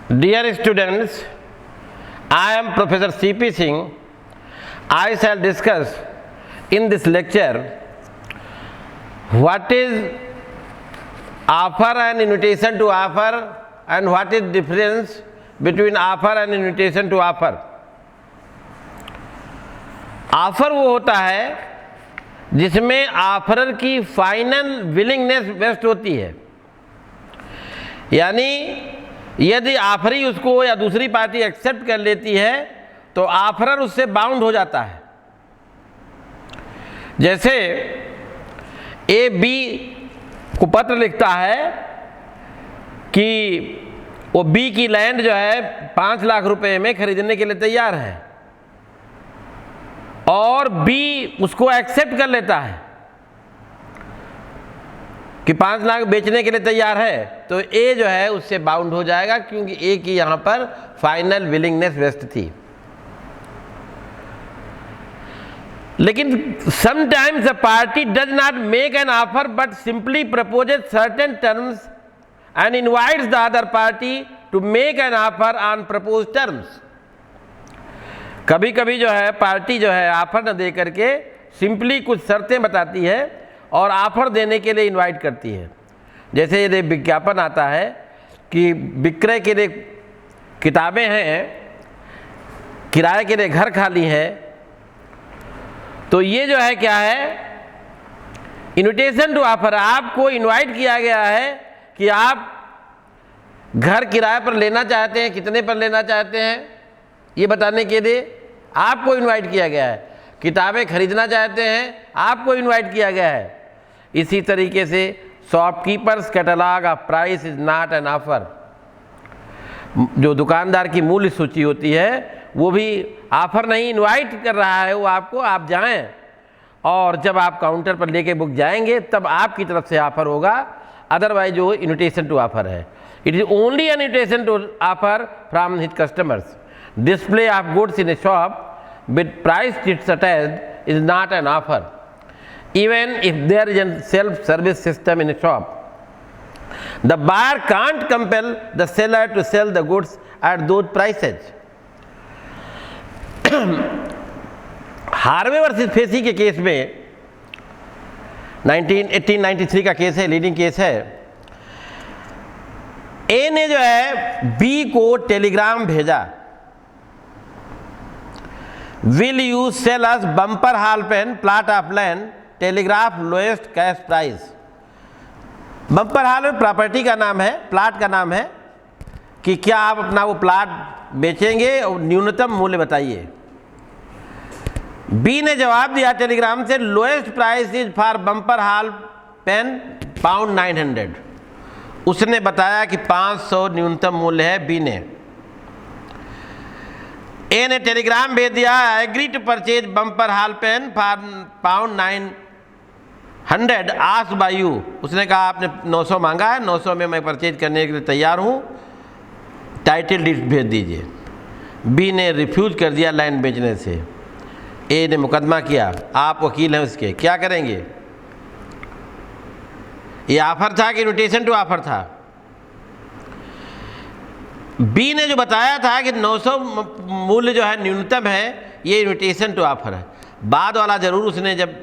Dear students, I am Professor C.P. Singh. I shall discuss in this lecture what is offer and invitation to offer and what is difference between offer and invitation to offer. Offer वो होता है जिसमें offeror की final willingness waste होती है, यानी यदि offeree उसको या दूसरी पार्टी एक्सेप्ट कर लेती है तो ऑफरर उससे बाउंड हो जाता है। जैसे ए बी को पत्र लिखता है कि वो बी की लैंड जो है 5 लाख रुपए में खरीदने के लिए तैयार है और बी उसको एक्सेप्ट कर लेता है कि 5 लाख बेचने के लिए तैयार है, तो ए जो है उससे बाउंड हो जाएगा क्योंकि ए की यहां पर फाइनल विलिंगनेस वेस्ट थी। लेकिन sometimes the party does not make an offer but simply proposes certain terms and invites the other party to make an offer on propose terms. कभी कभी जो है पार्टी जो है ऑफर न दे करके सिंपली कुछ शर्तें बताती है और ऑफर देने के लिए इनवाइट करती है। जैसे यदि विज्ञापन आता है कि विक्रय के लिए किताबें हैं, किराए के लिए घर खाली है, तो ये जो है क्या है, इनविटेशन टू ऑफर। आपको इनवाइट किया गया है कि आप घर किराए पर लेना चाहते हैं, कितने पर लेना चाहते हैं ये बताने के लिए आपको इनवाइट किया गया है। किताबें खरीदना चाहते हैं, आपको इनवाइट किया गया है। इसी तरीके से shopkeepers catalogue of price is not an offer. जो दुकानदार की मूल्य सूची होती है वो भी ऑफर नहीं, इनवाइट कर रहा है वो आपको, आप जाएं और जब आप काउंटर पर लेके बुक जाएंगे तब आपकी तरफ से ऑफर होगा, अदरवाइज वो इन्विटेशन टू ऑफर है। It is only an invitation to offer from his customers. Display of goods in a shop with price sheets attached is not an offer, even if there is a self-service system in a shop. The buyer can't compel the seller to sell the goods at those prices. Harvey versus facie के case में 1893 का case है, leading case है। ए ने जो है B को Telegram भेजा, Will you sell us bumper hall pen, plot of land, telegraph lowest cash price? Bumper hall property का नाम है, प्लाट का नाम है कि क्या आप अपना वो प्लाट बेचेंगे और न्यूनतम मूल्य बताइए। बी ने जवाब दिया टेलीग्राम से, lowest price is for Bumper Hall Pen £900। उसने बताया कि 500 न्यूनतम मूल्य है बी ने। ए ने टेलीग्राम भेज दिया, agree to purchase Bumper Hall Pen for £900 asked by you. उसने कहा आपने 900 मांगा है, 900 में मैं परचेज करने के लिए तैयार हूँ, टाइटल डीड भेज दीजिए। बी ने रिफ्यूज कर दिया लैंड बेचने से। ए ने मुकदमा किया, आप वकील हैं उसके, क्या करेंगे? ये ऑफर था कि इन्विटेशन टू ऑफर था? बी ने जो बताया था कि 900 मूल्य जो है न्यूनतम है, ये इन्विटेशन टू ऑफर है। बाद वाला जरूर उसने जब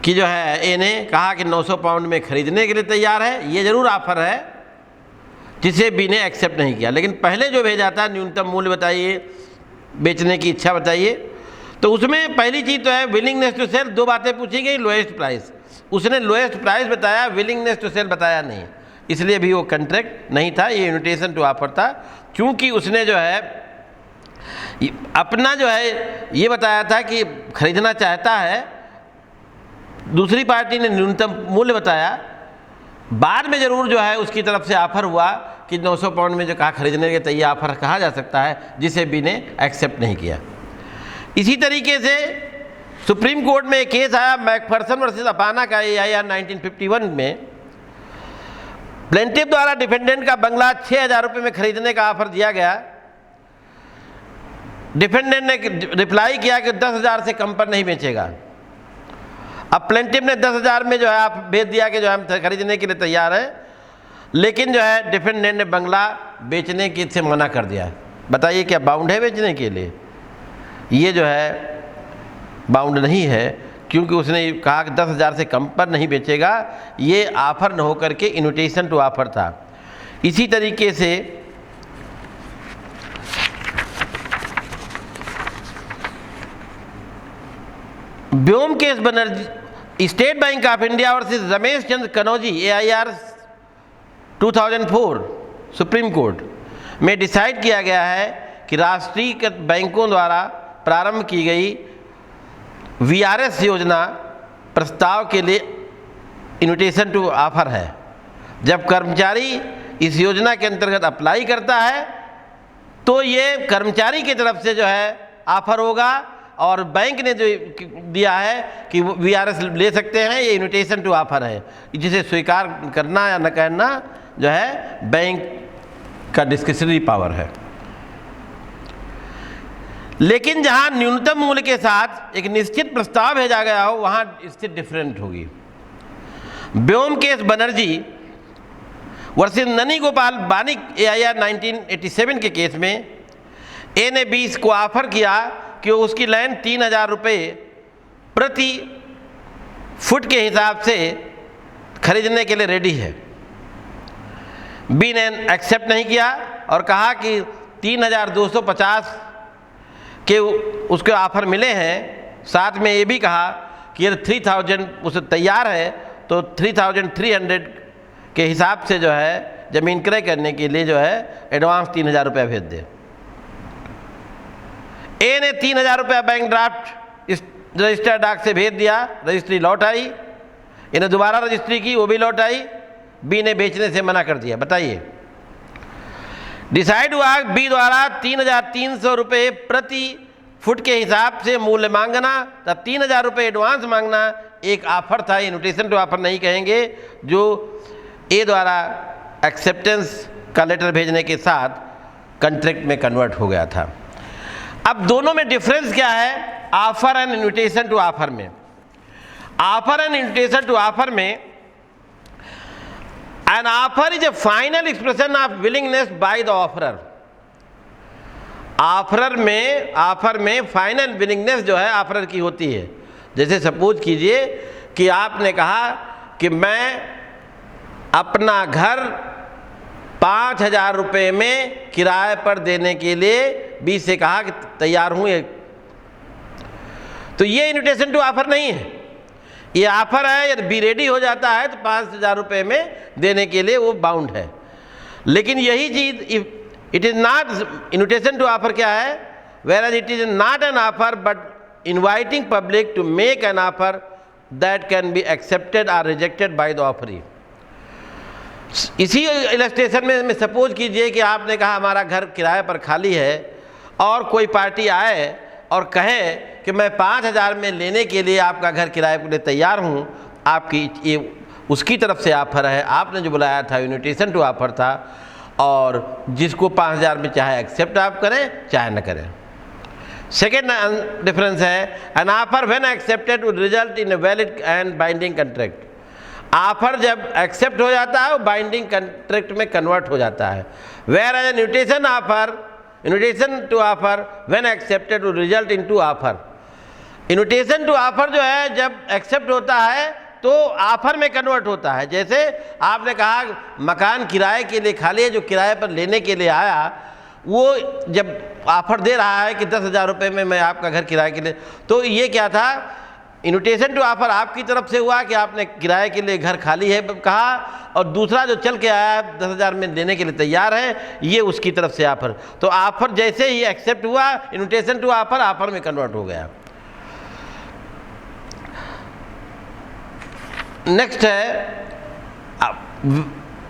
कि जो है ए ने कहा कि 900 पाउंड में खरीदने के लिए तैयार है, ये जरूर ऑफर है, जिसे बी ने एक्सेप्ट नहीं किया। लेकिन पहले जो भेजा था न्यूनतम मूल्य बताइए, बेचने की इच्छा बताइए, तो उसमें पहली चीज़ तो है विलिंगनेस टू सेल। 2 बातें पूछी गई, लोएस्ट प्राइस। उसने लोएस्ट प्राइस बताया, विलिंगनेस टू सेल बताया नहीं, इसलिए भी वो कॉन्ट्रैक्ट नहीं था, ये इन्विटेशन टू ऑफर था। क्योंकि उसने जो है अपना जो है ये बताया था कि खरीदना चाहता है, दूसरी पार्टी ने न्यूनतम मूल्य बताया। बाद में जरूर जो है उसकी तरफ से ऑफर हुआ कि 900 पाउंड में जो कहा खरीदने के तैयार ऑफर कहा जा सकता है, जिसे बी ने एक्सेप्ट नहीं किया। इसी तरीके से सुप्रीम कोर्ट में एक केस आया मैकफर्सन वर्सेस अपाना का, ये आया 1951 में। प्लेंटिफ द्वारा डिफेंडेंट का बंगला 6000 रुपये में खरीदने का ऑफर दिया गया। डिफेंडेंट ने रिप्लाई किया कि 10,000 से कम पर नहीं बेचेगा। अब प्लेंटिफ ने 10,000 में जो है आप भेज दिया कि जो हम खरीदने के लिए तैयार है, लेकिन जो है डिफेंडेंट ने बंगला बेचने की से मना कर दिया। बताइए क्या बाउंड है बेचने के लिए? ये जो है बाउंड नहीं है, क्योंकि उसने कहा कि 10,000 से कम पर नहीं बेचेगा। ये ऑफर न होकर के इन्विटेशन टू ऑफर था। इसी तरीके से Byomkesh Banerjee, state bank of India versus Ramesh Chandra Kanauji AIR 2004 supreme court में डिसाइड किया गया है कि राष्ट्रीयकृत बैंकों द्वारा प्रारंभ की गई VRS योजना प्रस्ताव के लिए इन्विटेशन टू ऑफर है। जब कर्मचारी इस योजना के अंतर्गत अप्लाई करता है तो ये कर्मचारी की तरफ से जो है ऑफर होगा, और बैंक ने जो दिया है कि VRS ले सकते हैं, ये इन्विटेशन टू ऑफर है, जिसे स्वीकार करना या न करना जो है बैंक का डिस्क्रिशनरी पावर है। लेकिन जहां न्यूनतम मूल्य के साथ एक निश्चित प्रस्ताव भेजा गया हो, वहां स्थिति डिफरेंट होगी। व्योमकेश बनर्जी वर्सेस ननी गोपाल बानिक AIR 1987 के केस में A ने B को ऑफर किया कि उसकी लैंड 3,000 रुपये प्रति फुट के हिसाब से खरीदने के लिए रेडी है। B ने एक्सेप्ट नहीं किया और कहा कि 3,250 के उसके ऑफर मिले हैं। साथ में ये भी कहा कि यदि 3,000 उसे तैयार है तो 3,300 के हिसाब से जो है ज़मीन क्रय करने के लिए जो है एडवांस 3,000 रुपया भेज दे। A ने 3,000 रुपया बैंक ड्राफ्ट इस रजिस्टर डाक से भेज दिया, रजिस्ट्री लौट आई। इन्हें दोबारा रजिस्ट्री की, वो भी लौट आई। B ने बेचने से मना कर दिया। बताइए, डिसाइड हुआ B द्वारा 3,300 रुपये प्रति फुट के हिसाब से मूल्य मांगना, तब 3,000 रुपये एडवांस मांगना एक ऑफर था, इन्विटेशन टू ऑफर नहीं कहेंगे, जो A द्वारा एक्सेप्टेंस का लेटर भेजने के साथ कॉन्ट्रैक्ट में कन्वर्ट हो गया था। अब दोनों में डिफरेंस क्या है? Offer and invitation to offer में। Offer and invitation to offer में an offer is a final expression of willingness by the offerer. Offer में फाइनल विलिंगनेस जो है ऑफरर की होती है। जैसे सपोज कीजिए कि आपने कहा कि मैं अपना घर 5,000 रुपये में किराए पर देने के लिए B से कहा कि तैयार हूँ, तो ये इन्विटेशन टू ऑफर नहीं है, ये ऑफर है। यदि B रेडी हो जाता है तो 5,000 रुपये में देने के लिए वो बाउंड है। लेकिन यही चीज़ it is not invitation to offer क्या है? Whereas it is not an offer but inviting public to make an offer that can be accepted और रिजेक्टेड बाय द ऑफरी। इसी इलस्ट्रेशन में सपोज कीजिए कि आपने कहा हमारा घर किराए पर खाली है और कोई पार्टी आए और कहे कि मैं 5,000 में लेने के लिए आपका घर किराए के लिए तैयार हूँ। आपकी ये उसकी तरफ से ऑफर है, आपने जो बुलाया था इन्विटेशन टू ऑफर था, और जिसको 5,000 में चाहे एक्सेप्ट आप करें चाहे न करें। सेकेंड डिफरेंस है an offer when accepted would result in a valid and binding contract. Offer जब एक्सेप्ट हो जाता है वो बाइंडिंग कॉन्ट्रैक्ट में कन्वर्ट हो जाता है। Whereas invitation to offer when accepted to result in to offer. Invitation to offer जो है जब एक्सेप्ट होता है तो ऑफर में कन्वर्ट होता है। जैसे आपने कहा मकान किराए के लिए खाली है, जो किराए पर लेने के लिए आया वो जब ऑफर दे रहा है कि 10,000 रुपये में मैं आपका घर किराए के लिए, तो ये क्या था? इन्विटेशन टू ऑफर आपकी तरफ से हुआ कि आपने किराए के लिए घर खाली है कहा, और दूसरा जो चल के आया 10,000 में देने के लिए तैयार है, ये उसकी तरफ से ऑफर। तो ऑफर जैसे ही एक्सेप्ट हुआ, इन्विटेशन टू ऑफर में कन्वर्ट हो गया। नेक्स्ट है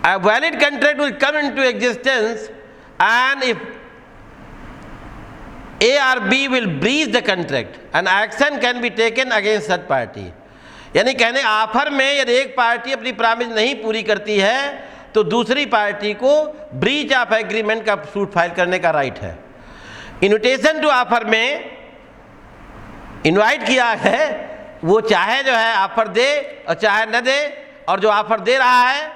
a valid contract will come into existence and if A or B will breach the contract and action can be taken against such party। यानी कहने offer में यदि एक पार्टी अपनी प्रॉमिस नहीं पूरी करती है तो दूसरी पार्टी को ब्रीच ऑफ एग्रीमेंट का सूट फाइल करने का राइट है। इन्विटेशन टू ऑफर में इनवाइट किया है, वो चाहे जो है ऑफर दे और चाहे न दे, और जो ऑफर दे रहा है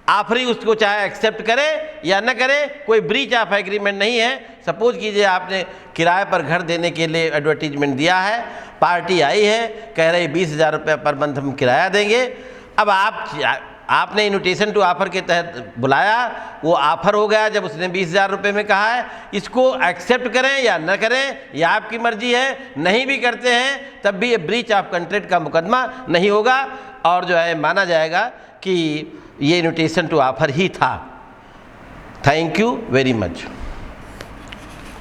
ऑफर ही उसको चाहे एक्सेप्ट करे या न करे, कोई ब्रीच ऑफ एग्रीमेंट नहीं है। सपोज कीजिए आपने किराए पर घर देने के लिए एडवर्टीजमेंट दिया है, पार्टी आई है, कह रही 20,000 रुपये पर मंथ हम किराया देंगे। अब आपने इन्विटेशन टू ऑफर के तहत बुलाया, वो ऑफर हो गया जब उसने 20,000 रुपये में कहा है, इसको एक्सेप्ट करें या न करें ये आपकी मर्जी है। नहीं भी करते हैं तब भी ये ब्रीच ऑफ कॉन्ट्रैक्ट का मुकदमा नहीं होगा और जो है माना जाएगा कि ये इन्विटेशन टू ऑफर ही था। Thank you very much.